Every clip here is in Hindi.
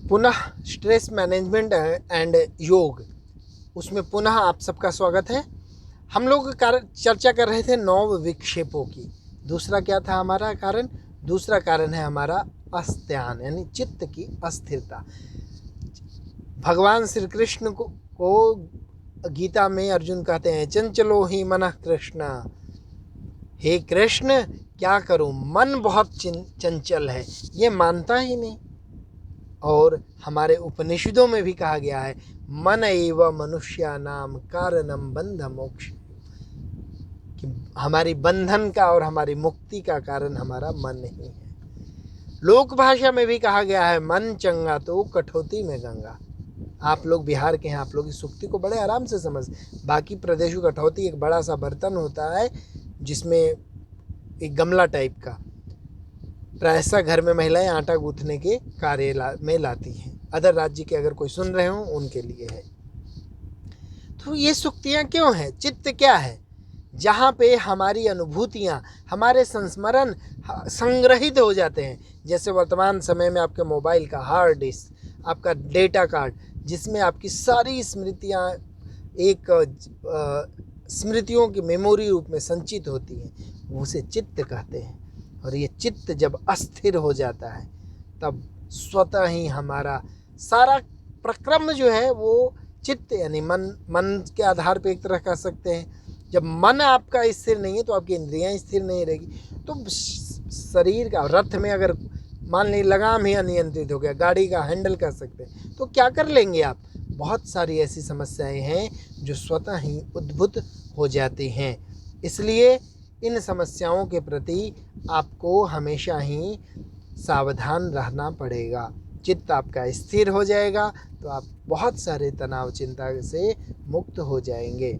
पुनः स्ट्रेस मैनेजमेंट एंड योग, उसमें पुनः आप सबका स्वागत है। हम लोग चर्चा कर रहे थे 9 विक्षेपों की। दूसरा क्या था हमारा कारण? दूसरा कारण है हमारा अस्त्यान, यानी चित्त की अस्थिरता। भगवान श्री कृष्ण को गीता में अर्जुन कहते हैं, चंचलो ही मनः कृष्ण। हे कृष्ण, क्या करूं, मन बहुत चंचल है, ये मानता ही नहीं। और हमारे उपनिषदों में भी कहा गया है, मन एव मनुष्यानाम कारणम बंध मोक्ष, कि हमारी बंधन का और हमारी मुक्ति का कारण हमारा मन ही है। लोक भाषा में भी कहा गया है, मन चंगा तो कठौती में गंगा। आप लोग बिहार के हैं, आप लोग इस सूक्ति को बड़े आराम से समझ। बाकी प्रदेशों की कठौती एक बड़ा सा बर्तन होता है जिसमें एक गमला टाइप का, प्रायः घर में महिलाएं आटा गूंथने के कार्य में लाती हैं। अदर राज्य के अगर कोई सुन रहे हो उनके लिए है। तो ये सूक्तियाँ क्यों हैं? चित्त क्या है? जहाँ पे हमारी अनुभूतियाँ, हमारे संस्मरण संग्रहित हो जाते हैं। जैसे वर्तमान समय में आपके मोबाइल का हार्ड डिस्क, आपका डेटा कार्ड, जिसमें आपकी सारी स्मृतियाँ एक स्मृतियों की मेमोरी रूप में संचित होती हैं, उसे चित्त कहते हैं। और ये चित्त जब अस्थिर हो जाता है तब स्वतः ही हमारा सारा प्रक्रम जो है वो चित्त यानी मन के आधार पे एक तरह कह सकते हैं। जब मन आपका स्थिर नहीं है तो आपकी इंद्रियां स्थिर नहीं रहेगी। तो शरीर का रथ में अगर मान ली लगाम ही अनियंत्रित हो गया, गाड़ी का हैंडल कर सकते हैं, तो क्या कर लेंगे आप? बहुत सारी ऐसी समस्याएं हैं जो स्वतः ही उद्भूत हो जाती हैं। इसलिए इन समस्याओं के प्रति आपको हमेशा ही सावधान रहना पड़ेगा। चित्त आपका स्थिर हो जाएगा तो आप बहुत सारे तनाव चिंता से मुक्त हो जाएंगे।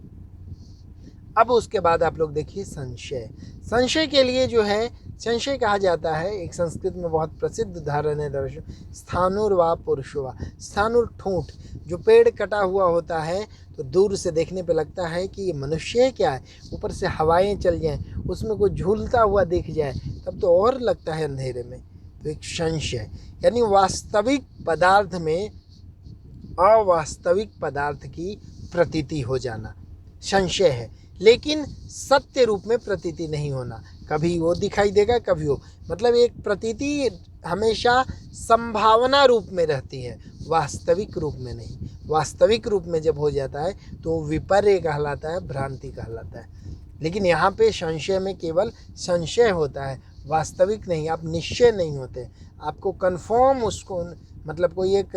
अब उसके बाद आप लोग देखिए संशय। संशय के लिए जो है, संशय कहा जाता है, एक संस्कृत में बहुत प्रसिद्ध उदाहरण है दर्शन, स्थानुर्वा पुरुषवा। स्थानुर ठूंठ, जो पेड़ कटा हुआ होता है तो दूर से देखने पे लगता है कि ये मनुष्य क्या है, ऊपर से हवाएं चल जाएं, उसमें कोई झूलता हुआ दिख जाए तब तो और लगता है अंधेरे में। तो एक संशय, यानी वास्तविक पदार्थ में अवास्तविक पदार्थ की प्रतीति हो जाना संशय है। लेकिन सत्य रूप में प्रतीति नहीं होना, कभी वो दिखाई देगा कभी वो, मतलब एक प्रतीति हमेशा संभावना रूप में रहती है, वास्तविक रूप में नहीं। वास्तविक रूप में जब हो जाता है तो विपर्य कहलाता है, भ्रांति कहलाता है। लेकिन यहाँ पे संशय में केवल संशय होता है, वास्तविक नहीं। आप निश्चय नहीं होते, आपको कन्फर्म उसको, मतलब कोई एक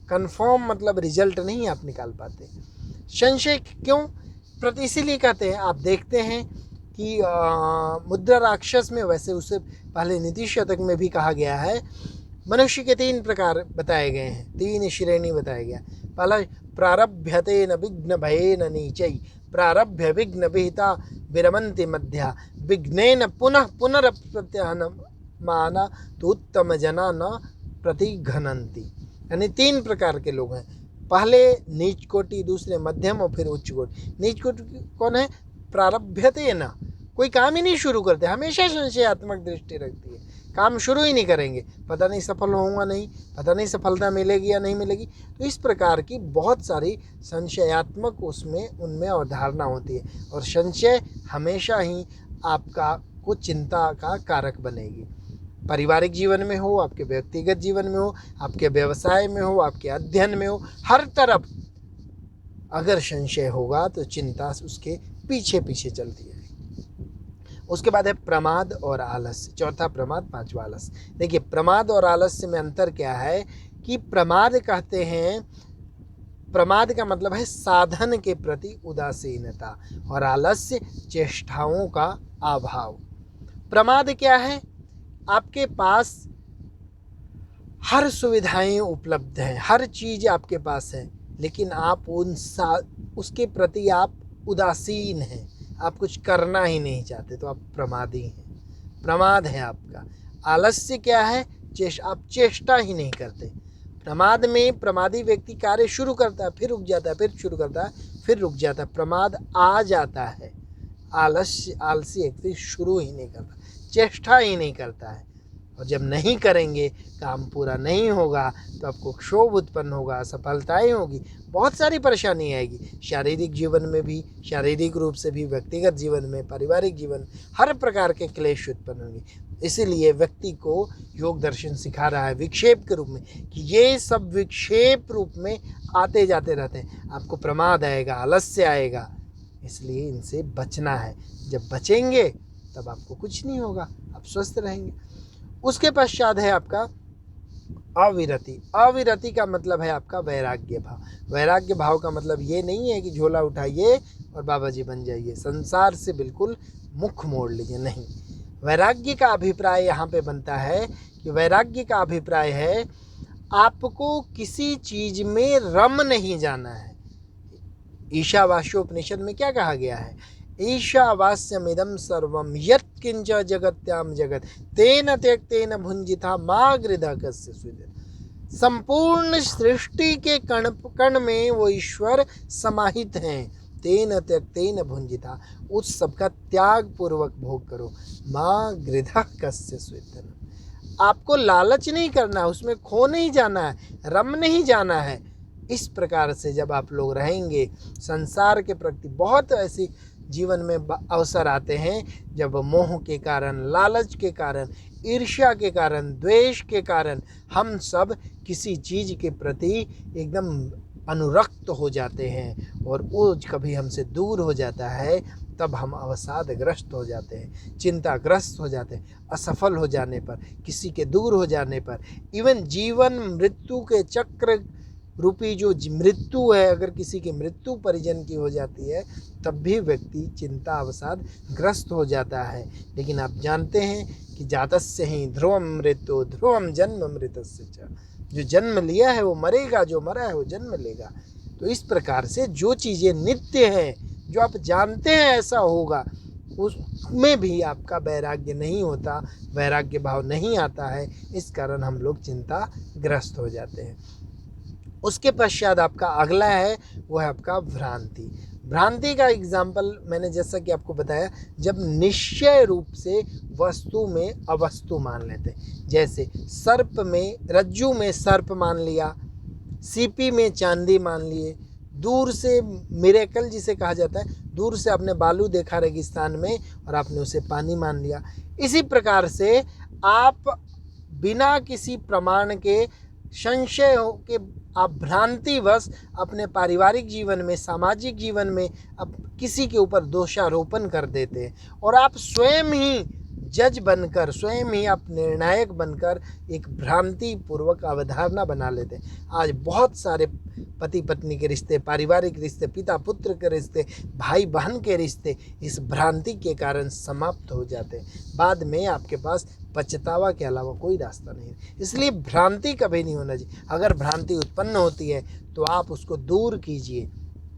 कन्फर्म मतलब रिजल्ट नहीं आप निकाल पाते। संशय क्यों इसीलिए कहते हैं, आप देखते हैं कि मुद्रा राक्षस में, वैसे उससे पहले नीति शतक में भी कहा गया है, मनुष्य के 3 प्रकार बताए गए हैं, 3 श्रेणी बताया गया। पहला, प्रारभ्यते न विघ्न भयेन नीचै, प्रारभ्य विघ्न विहिता विरमन्ति मध्या, विघ्नेन पुनः पुनरप्रत्यहनमाना तो उत्तम जना न प्रतिघ्नन्ति। यानी 3 प्रकार के लोग हैं। पहले नीच कोटि, दूसरे मध्यम और फिर उच्च कोटि। नीच कोटि कौन है? प्रारभ्यते न, कोई काम ही नहीं शुरू करते, हमेशा संशयात्मक दृष्टि रखती है, काम शुरू ही नहीं करेंगे, पता नहीं सफल होऊंगा नहीं, पता नहीं सफलता मिलेगी या नहीं मिलेगी। तो इस प्रकार की बहुत सारी संशयात्मक उनमें अवधारणा होती है। और संशय हमेशा ही आपका कुछ चिंता का कारक बनेगी। पारिवारिक जीवन में हो, आपके व्यक्तिगत जीवन में हो, आपके व्यवसाय में हो, आपके अध्ययन में हो, हर तरफ अगर संशय होगा तो चिंता उसके पीछे पीछे चलती है। उसके बाद है प्रमाद और आलस्य। चौथा प्रमाद, 5वां आलस्य। देखिए, प्रमाद और आलस्य में अंतर क्या है कि प्रमाद कहते हैं, प्रमाद का मतलब है साधन के प्रति उदासीनता, और आलस्य चेष्टाओं का अभाव। प्रमाद क्या है? आपके पास हर सुविधाएं उपलब्ध हैं, हर चीज़ आपके पास है, लेकिन आप उसके प्रति आप उदासीन हैं, आप कुछ करना ही नहीं चाहते, तो आप प्रमादी हैं, प्रमाद है आपका। आलस्य क्या है? आप चेष्टा ही नहीं करते। प्रमाद में प्रमादी व्यक्ति कार्य शुरू करता है, फिर रुक जाता है, फिर शुरू करता है, फिर रुक जाता है, प्रमाद आ जाता है। आलसी व्यक्ति शुरू ही नहीं करता, चेष्टा ही नहीं करता है। और जब नहीं करेंगे, काम पूरा नहीं होगा, तो आपको क्षोभ उत्पन्न होगा, असफलताएं होगी, बहुत सारी परेशानी आएगी, शारीरिक जीवन में भी, शारीरिक रूप से भी, व्यक्तिगत जीवन में, पारिवारिक जीवन, हर प्रकार के क्लेश उत्पन्न होंगे। इसीलिए व्यक्ति को योग दर्शन सिखा रहा है विक्षेप के रूप में, कि ये सब विक्षेप रूप में आते जाते रहते हैं, आपको प्रमाद आएगा, आलस्य आएगा, इसलिए इनसे बचना है। जब बचेंगे तब आपको कुछ नहीं होगा, आप स्वस्थ रहेंगे। उसके पश्चात है आपका अविरति। अविरति का मतलब है आपका वैराग्य भाव। वैराग्य भाव का मतलब ये नहीं है कि झोला उठाइए और बाबा जी बन जाइए, संसार से बिल्कुल मुख मोड़ लीजिए, नहीं। वैराग्य का अभिप्राय यहाँ पे बनता है कि वैराग्य का अभिप्राय है आपको किसी चीज में रम नहीं जाना है। ईशावास्योपनिषद में क्या कहा गया है? ईशावास्यमिदं सर्वं यत्किंच जगत्याम जगत तेन त्यक्तेन भुंजिता मा गृधः कस्य स्विद्यते। संपूर्ण सृष्टि के कण कण में वो ईश्वर समाहित हैं। तेन त्यक्तेन भुंजिता, उस सबका त्याग पूर्वक भोग करो। मा गृधः कस्य स्विद्यते। आपको लालच नहीं करना, उसमें खो नहीं जाना है, रम नहीं जाना है। इस प्रकार से जब आप लोग रहेंगे, संसार के प्रति बहुत ऐसी जीवन में अवसर आते हैं जब मोह के कारण, लालच के कारण, ईर्ष्या के कारण, द्वेष के कारण हम सब किसी चीज़ के प्रति एकदम अनुरक्त हो जाते हैं और वो कभी हमसे दूर हो जाता है, तब हम अवसादग्रस्त हो जाते हैं, चिंताग्रस्त हो जाते हैं। असफल हो जाने पर, किसी के दूर हो जाने पर, इवन जीवन मृत्यु के चक्र रूपी जो मृत्यु है, अगर किसी की मृत्यु परिजन की हो जाती है, तब भी व्यक्ति चिंता अवसाद ग्रस्त हो जाता है। लेकिन आप जानते हैं कि जातस्य ही ध्रुवम मृत्यु ध्रुवम जन्म मृतस्य च। जो जन्म लिया है वो मरेगा, जो मरा है वो जन्म लेगा। तो इस प्रकार से जो चीज़ें नित्य हैं, जो आप जानते हैं ऐसा होगा, उसमें भी आपका वैराग्य नहीं होता, वैराग्य भाव नहीं आता है। इस कारण हम लोग चिंताग्रस्त हो जाते हैं। उसके पश्चात आपका अगला है, वो है आपका भ्रांति। भ्रांति का एग्जाम्पल मैंने जैसा कि आपको बताया, जब निश्चय रूप से वस्तु में अवस्तु मान लेते हैं। जैसे सर्प में, रज्जू में सर्प मान लिया, सीपी में चांदी मान लिए, दूर से मिरेकल जिसे कहा जाता है, दूर से आपने बालू देखा रेगिस्तान में और आपने उसे पानी मान लिया। इसी प्रकार से आप बिना किसी प्रमाण के, संशय हो के, आप भ्रांतिवश अपने पारिवारिक जीवन में, सामाजिक जीवन में अब किसी के ऊपर दोषारोपण कर देते हैं और आप स्वयं ही जज बनकर, स्वयं ही आप निर्णायक बनकर एक भ्रांति पूर्वक अवधारणा बना लेते हैं। आज बहुत सारे पति पत्नी के रिश्ते, पारिवारिक रिश्ते, पिता पुत्र के रिश्ते, भाई बहन के रिश्ते इस भ्रांति के कारण समाप्त हो जाते हैं। बाद में आपके पास पछतावा के अलावा कोई रास्ता नहीं। इसलिए भ्रांति कभी नहीं होना चाहिए। अगर भ्रांति उत्पन्न होती है तो आप उसको दूर कीजिए।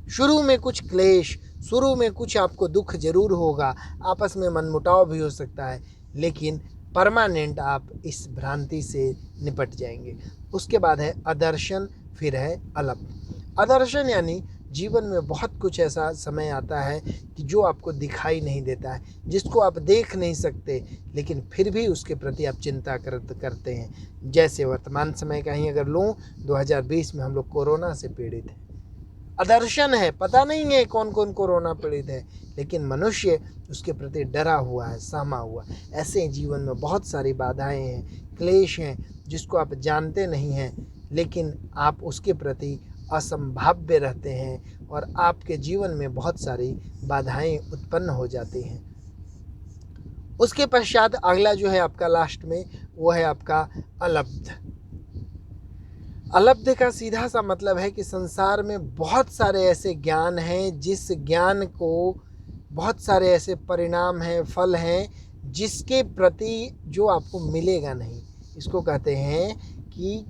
शुरू में कुछ क्लेश, शुरू में कुछ आपको दुख जरूर होगा, आपस में मनमुटाव भी हो सकता है, लेकिन परमानेंट आप इस भ्रांति से निपट जाएंगे। उसके बाद है अदर्शन, फिर है अलप। अदर्शन यानी जीवन में बहुत कुछ ऐसा समय आता है कि जो आपको दिखाई नहीं देता है, जिसको आप देख नहीं सकते, लेकिन फिर भी उसके प्रति आप चिंता करते हैं। जैसे वर्तमान समय का ही अगर लूँ, 2020 में हम लोग कोरोना से पीड़ित हैं। अदर्शन है, पता नहीं है कौन कौन कोरोना पीड़ित है, लेकिन मनुष्य उसके प्रति डरा हुआ है, सहमा हुआ है। ऐसे जीवन में बहुत सारी बाधाएं हैं, क्लेश हैं, जिसको आप जानते नहीं हैं, लेकिन आप उसके प्रति असंभाव्य रहते हैं और आपके जीवन में बहुत सारी बाधाएं उत्पन्न हो जाती हैं। उसके पश्चात अगला जो है आपका लास्ट में, वो है आपका अलब्ध। अलब्ध का सीधा सा मतलब है कि संसार में बहुत सारे ऐसे ज्ञान हैं, जिस ज्ञान को बहुत सारे ऐसे परिणाम हैं, फल हैं, जिसके प्रति जो आपको मिलेगा नहीं। इसको कहते हैं कि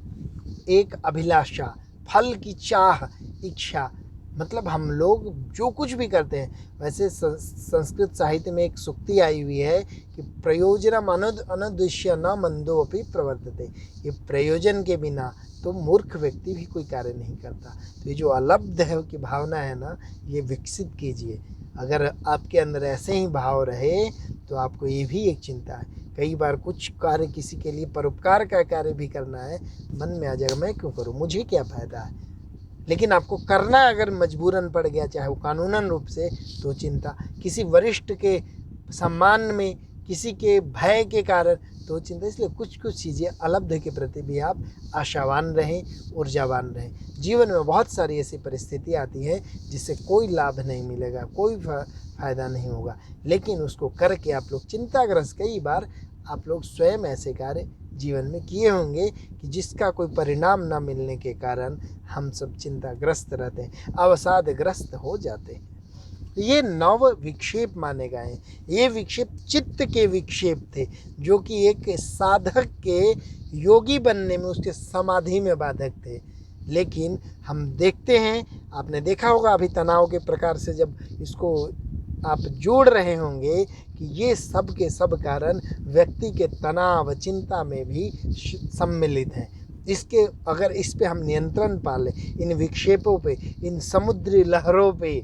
एक अभिलाषा, फल की चाह, इच्छा। मतलब हम लोग जो कुछ भी करते हैं, वैसे संस्कृत साहित्य में एक सूक्ति आई हुई है कि प्रयोजनम अनुद्देश्य न मंदो अपि प्रवर्तते। ये प्रयोजन के बिना तो मूर्ख व्यक्ति भी कोई कार्य नहीं करता। तो ये जो अलब्ध है की भावना है ना, ये विकसित कीजिए। अगर आपके अंदर ऐसे ही भाव रहे तो आपको ये भी एक चिंता है। कई बार कुछ कार्य किसी के लिए परोपकार का कार्य भी करना है, मन में आ जाएगा मैं क्यों करूँ, मुझे क्या फ़ायदा है। लेकिन आपको करना अगर मजबूरन पड़ गया, चाहे वो कानूनन रूप से, तो चिंता। किसी वरिष्ठ के सम्मान में, किसी के भय के कारण, तो चिंता। इसलिए कुछ कुछ चीज़ें अलब्ध के प्रति भी आप आशावान रहें, ऊर्जावान रहें। जीवन में बहुत सारी ऐसी परिस्थिति आती है जिससे कोई लाभ नहीं मिलेगा, कोई फ़ायदा नहीं होगा, लेकिन उसको करके आप लोग चिंताग्रस्त, कई बार आप लोग स्वयं ऐसे कार्य जीवन में किए होंगे कि जिसका कोई परिणाम न मिलने के कारण हम सब चिंताग्रस्त रहते हैं, अवसादग्रस्त हो जाते हैं। ये 9 विक्षेप माने गए हैं। ये विक्षेप चित्त के विक्षेप थे, जो कि एक साधक के योगी बनने में, उसके समाधि में बाधक थे। लेकिन हम देखते हैं, आपने देखा होगा अभी तनाव के प्रकार से जब इसको आप जोड़ रहे होंगे कि ये सब के सब कारण व्यक्ति के तनाव, चिंता में भी सम्मिलित हैं। इसके अगर इस पे हम नियंत्रण पा लें, इन विक्षेपों पे, इन समुद्री लहरों पे,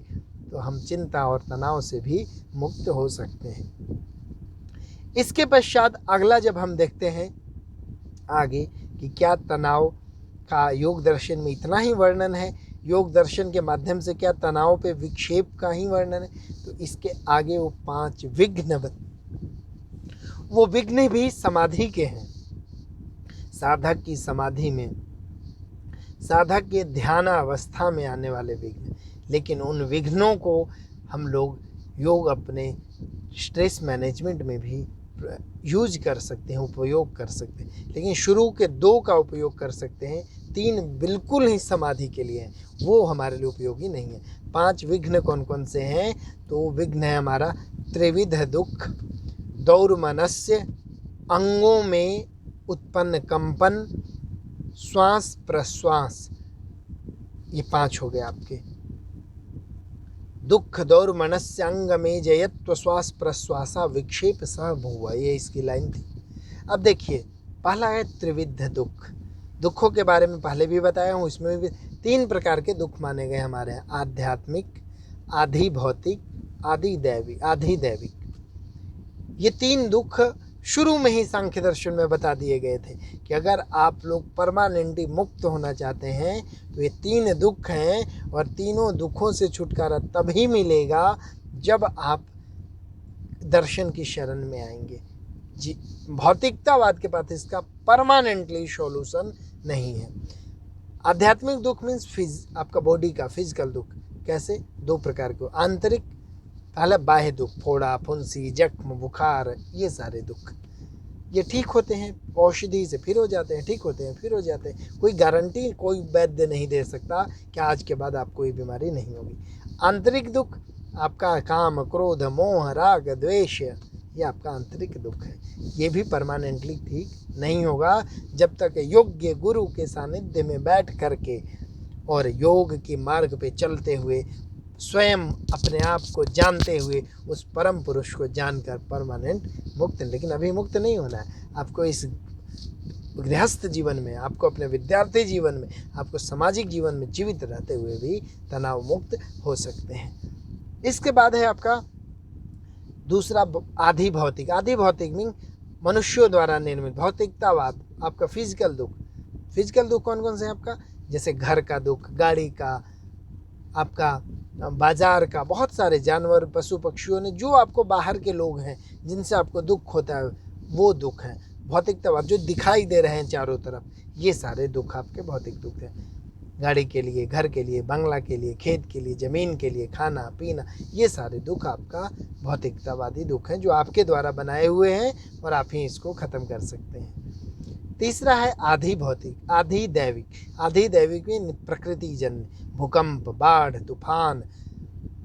तो हम चिंता और तनाव से भी मुक्त हो सकते हैं। इसके पश्चात अगला जब हम देखते हैं आगे कि क्या तनाव का योग दर्शन में इतना ही वर्णन है, योग दर्शन के माध्यम से क्या तनाव पे विक्षेप का ही वर्णन है, तो इसके आगे वो 5 विघ्न, वो विघ्न भी समाधि के हैं। साधक की समाधि में, साधक के ध्यान अवस्था में आने वाले विघ्न। लेकिन उन विघ्नों को हम लोग योग अपने स्ट्रेस मैनेजमेंट में भी यूज कर सकते हैं, उपयोग कर सकते हैं। लेकिन शुरू के 2 का उपयोग कर सकते हैं, 3 बिल्कुल ही समाधि के लिए हैं, वो हमारे लिए उपयोगी नहीं है। 5 विघ्न कौन कौन से हैं, तो विघ्न है हमारा त्रिविध दुख, दौर्मनस्य, अंगों में उत्पन्न कंपन, श्वास प्रश्वास, ये 5 हो गए आपके। दुख दौर्मनस्य अंग में जयत्व श्वास प्रश्वासा विक्षेप सह भुवा, ये इसकी लाइन थी। अब देखिए, पहला है त्रिविध दुख। दुखों के बारे में पहले भी बताया हूँ, इसमें भी 3 प्रकार के दुख माने गए हमारे यहाँ, आध्यात्मिक, आधि भौतिक, आधि दैविक। ये 3 दुख शुरू में ही सांख्य दर्शन में बता दिए गए थे कि अगर आप लोग परमानेंटली मुक्त होना चाहते हैं तो ये 3 दुख हैं, और तीनों दुखों से छुटकारा तभी मिलेगा जब आप दर्शन की शरण में आएंगे। जी, भौतिकतावाद के पास इसका परमानेंटली सॉल्यूशन नहीं है। आध्यात्मिक दुख मीन्स आपका बॉडी का फिजिकल दुख। कैसे? 2 प्रकार के, आंतरिक, पहला बाह्य दुख, फोड़ा फुंसी, जख्म, बुखार, ये सारे दुख ये ठीक होते हैं, औषधि से फिर हो जाते हैं, ठीक होते हैं, फिर हो जाते हैं। कोई गारंटी कोई वैद्य नहीं दे सकता कि आज के बाद आपको ये बीमारी नहीं होगी। आंतरिक दुख आपका काम, क्रोध, मोह, राग, द्वेष, ये आपका आंतरिक दुख है। ये भी परमानेंटली ठीक नहीं होगा जब तक योग्य गुरु के सानिध्य में बैठ करके और योग के मार्ग पे चलते हुए, स्वयं अपने आप को जानते हुए, उस परम पुरुष को जानकर परमानेंट मुक्त। लेकिन अभी मुक्त नहीं होना है आपको। इस गृहस्थ जीवन में, आपको अपने विद्यार्थी जीवन में, आपको सामाजिक जीवन में जीवित रहते हुए भी तनाव मुक्त हो सकते हैं। इसके बाद है आपका दूसरा आधि भौतिक। आधि भौतिक मीन मनुष्यों द्वारा निर्मित, भौतिकतावाद, आपका फिजिकल दुख। फिजिकल दुख कौन कौन से हैं आपका? जैसे घर का दुख, गाड़ी का, आपका बाजार का, बहुत सारे जानवर, पशु पक्षियों ने, जो आपको बाहर के लोग हैं जिनसे आपको दुख होता है, वो दुख है भौतिकतावाद। जो दिखाई दे रहे हैं चारों तरफ, ये सारे दुख आपके भौतिक दुख हैं। गाड़ी के लिए, घर के लिए, बंगला के लिए, खेत के लिए, ज़मीन के लिए, खाना पीना, ये सारे दुख आपका भौतिकतावादी दुख हैं, जो आपके द्वारा बनाए हुए हैं और आप ही इसको ख़त्म कर सकते हैं। तीसरा है आधि भौतिक, आधि दैविक। आधि दैविक में प्रकृति जन्य, भूकंप, बाढ़, तूफान,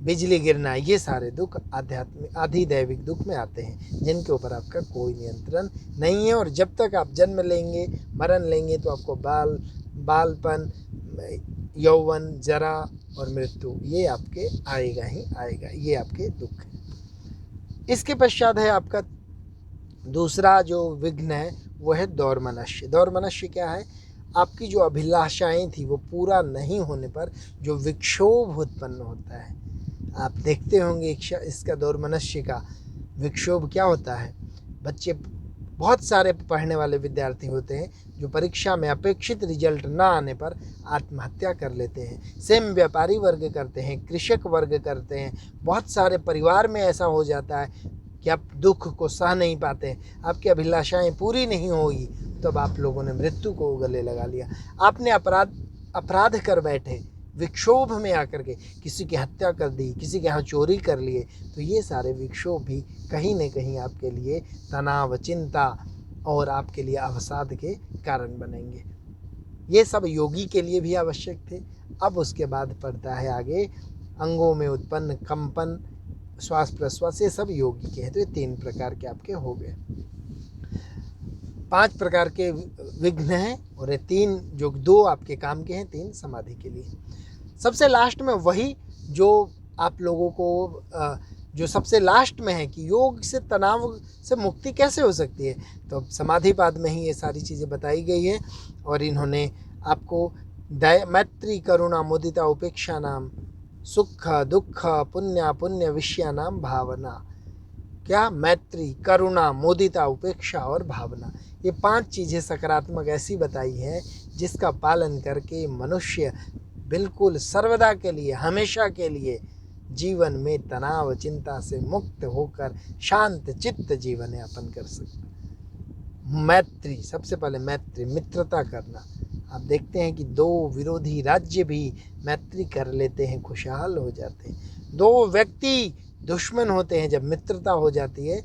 बिजली गिरना, ये सारे दुख आध्यात्मिक आधि दैविक दुख में आते हैं, जिनके ऊपर आपका कोई नियंत्रण नहीं है। और जब तक आप जन्म लेंगे, मरण लेंगे, तो आपको बालपन, यौवन, जरा और मृत्यु, ये आपके आएगा ही आएगा। ये आपके दुख है। इसके पश्चात है आपका दूसरा जो विघ्न है, वो है दौर्मनस्य। दौर्मनस्य क्या है? आपकी जो अभिलाषाएं थी वो पूरा नहीं होने पर जो विक्षोभ उत्पन्न होता है। आप देखते होंगे इसका दौर मनुष्य का विक्षोभ क्या होता है। बच्चे, बहुत सारे पढ़ने वाले विद्यार्थी होते हैं जो परीक्षा में अपेक्षित रिजल्ट ना आने पर आत्महत्या कर लेते हैं। सेम व्यापारी वर्ग करते हैं, कृषक वर्ग करते हैं। बहुत सारे परिवार में ऐसा हो जाता है कि आप दुख को सह नहीं पाते, आपकी अभिलाषाएं पूरी नहीं होगी, तब आप लोगों ने मृत्यु को गले लगा लिया। आपने अपराध कर बैठे, विक्षोभ में आकर के किसी की हत्या कर दी, किसी के यहाँ चोरी कर लिए, तो ये सारे विक्षोभ भी कहीं न कहीं आपके लिए तनाव, चिंता और आपके लिए अवसाद के कारण बनेंगे। ये सब योगी के लिए भी आवश्यक थे। अब उसके बाद पड़ता है आगे अंगों में उत्पन्न कंपन, श्वास प्रश्वास, ये सब योगी के हैं। तो ये 3 प्रकार के आपके हो गए। 5 प्रकार के विघ्न हैं और ये 3 जो 2 आपके काम के हैं, 3 समाधि के लिए। सबसे लास्ट में वही जो आप लोगों को जो सबसे लास्ट में है कि योग से तनाव से मुक्ति कैसे हो सकती है, तो अब समाधिपाद में ही ये सारी चीज़ें बताई गई है। और इन्होंने आपको मैत्री करुणा मुदिता उपेक्षा नाम सुख दुख पुण्य पुण्य विषया नाम भावना, क्या मैत्री करुणा मुदिता उपेक्षा और भावना, ये 5 चीज़ें सकारात्मक ऐसी बताई हैं जिसका पालन करके मनुष्य बिल्कुल सर्वदा के लिए, हमेशा के लिए जीवन में तनाव चिंता से मुक्त होकर शांत चित्त जीवन यापन कर सकता। मैत्री, सबसे पहले मैत्री, मित्रता करना। आप देखते हैं कि 2 विरोधी राज्य भी मैत्री कर लेते हैं, खुशहाल हो जाते हैं। 2 व्यक्ति दुश्मन होते हैं, जब मित्रता हो जाती है,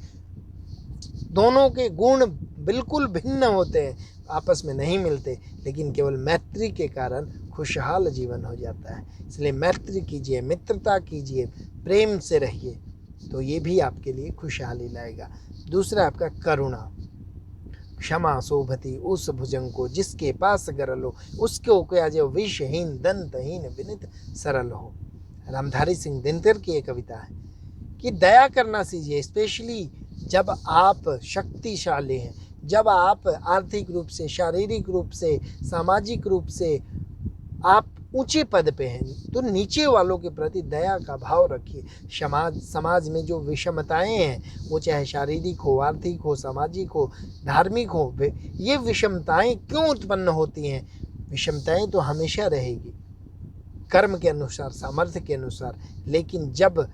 दोनों के गुण बिल्कुल भिन्न होते हैं, आपस में नहीं मिलते, लेकिन केवल मैत्री के कारण खुशहाल जीवन हो जाता है। इसलिए मैत्री कीजिए, मित्रता कीजिए, प्रेम से रहिए, तो ये भी आपके लिए खुशहाली लाएगा। दूसरा आपका करुणा, क्षमा शोभती उस भुजंग को जिसके पास गरल हो, उसको क्या जो विषहीन दंतहीन विनित सरल हो। रामधारी सिंह दिनकर की एक कविता है कि दया करना सीखिए, स्पेशली जब आप शक्तिशाली हैं, जब आप आर्थिक रूप से, शारीरिक रूप से, सामाजिक रूप से आप ऊंचे पद पे हैं, तो नीचे वालों के प्रति दया का भाव रखिए। समाज में जो विषमताएं हैं, वो चाहे शारीरिक हो, आर्थिक हो, सामाजिक हो, धार्मिक हो, ये विषमताएं क्यों उत्पन्न होती हैं? विषमताएं तो हमेशा रहेगी, कर्म के अनुसार, सामर्थ्य के अनुसार, लेकिन जब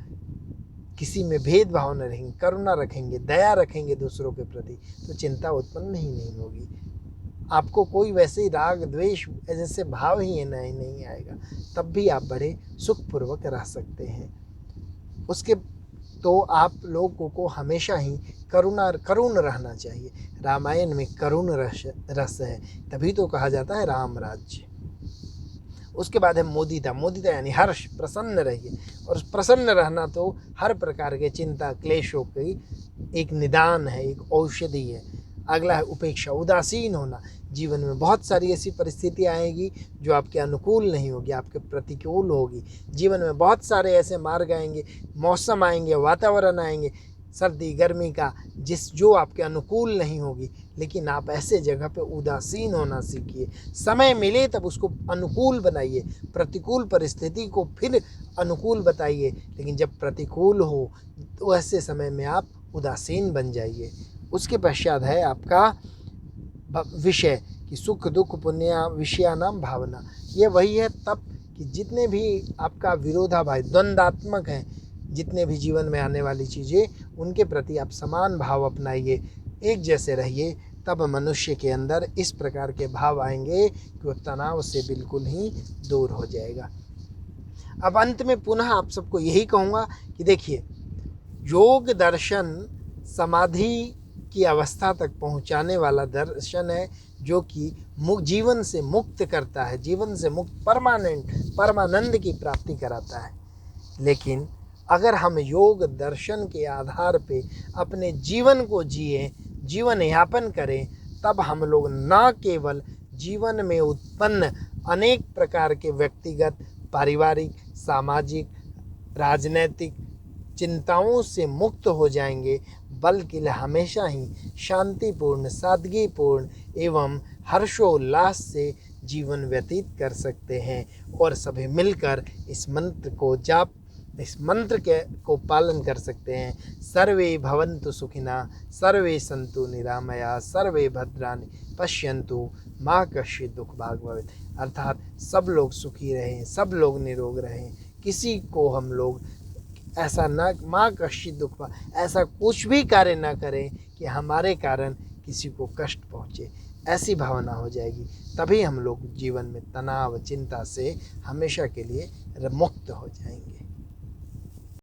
किसी में भेदभाव न रहेंगे, करुणा रखेंगे, दया रखेंगे दूसरों के प्रति, तो चिंता उत्पन्न नहीं होगी। आपको कोई वैसे ही राग द्वेष जैसे भाव ही नहीं आएगा, तब भी आप बड़े सुखपूर्वक रह सकते हैं। उसके तो आप लोगों को हमेशा ही करुण रहना चाहिए। रामायण में करुण रस है, तभी तो कहा जाता है राम राज्य। उसके बाद है मोदिता, मोदिता यानी हर्ष, प्रसन्न रहिए। और प्रसन्न रहना तो हर प्रकार के चिंता क्लेशों की एक निदान है, एक औषधि है। अगला है उपेक्षा, उदासीन होना। जीवन में बहुत सारी ऐसी परिस्थितियाँ आएगी जो आपके अनुकूल नहीं होगी, आपके प्रतिकूल होगी। जीवन में बहुत सारे ऐसे मार्ग आएंगे, मौसम आएंगे, वातावरण आएंगे, सर्दी गर्मी का, जो आपके अनुकूल नहीं होगी, लेकिन आप ऐसे जगह पे उदासीन होना सीखिए। समय मिले तब उसको अनुकूल बनाइए, प्रतिकूल परिस्थिति को फिर अनुकूल बताइए, लेकिन जब प्रतिकूल हो तो ऐसे समय में आप उदासीन बन जाइए। उसके पश्चात है आपका विषय कि सुख दुख पुण्य विषया नाम भावना। ये वही है तब कि जितने भी आपका विरोधाभास, द्वंद्वात्मक हैं, जितने भी जीवन में आने वाली चीज़ें, उनके प्रति आप समान भाव अपनाइए, एक जैसे रहिए, तब मनुष्य के अंदर इस प्रकार के भाव आएंगे कि वो तनाव से बिल्कुल ही दूर हो जाएगा। अब अंत में पुनः आप सबको यही कहूँगा कि देखिए, योग दर्शन समाधि की अवस्था तक पहुंचाने वाला दर्शन है, जो कि जीवन से मुक्त करता है, जीवन से मुक्त परमानंद की प्राप्ति कराता है। लेकिन अगर हम योग दर्शन के आधार पे अपने जीवन को जिए, जीवन यापन करें, तब हम लोग न केवल जीवन में उत्पन्न अनेक प्रकार के व्यक्तिगत, पारिवारिक, सामाजिक, राजनैतिक चिंताओं से मुक्त हो जाएंगे, बल्कि हमेशा ही शांतिपूर्ण, सादगीपूर्ण एवं हर्षोल्लास से जीवन व्यतीत कर सकते हैं। और सभी मिलकर इस मंत्र को इस मंत्र के को पालन कर सकते हैं। सर्वे भवन्तु सुखिना, सर्वे सन्तु निरामया, सर्वे भद्राणि पश्यन्तु, माँ कश्चित् दुख भाग् भवेत्। अर्थात सब लोग सुखी रहें, सब लोग निरोग रहें, किसी को हम लोग ऐसा न, माँ कश्चित् दुख भाग्, ऐसा कुछ भी कार्य न करें कि हमारे कारण किसी को कष्ट पहुँचे। ऐसी भावना हो जाएगी, तभी हम लोग जीवन में तनाव चिंता से हमेशा के लिए मुक्त हो जाएंगे।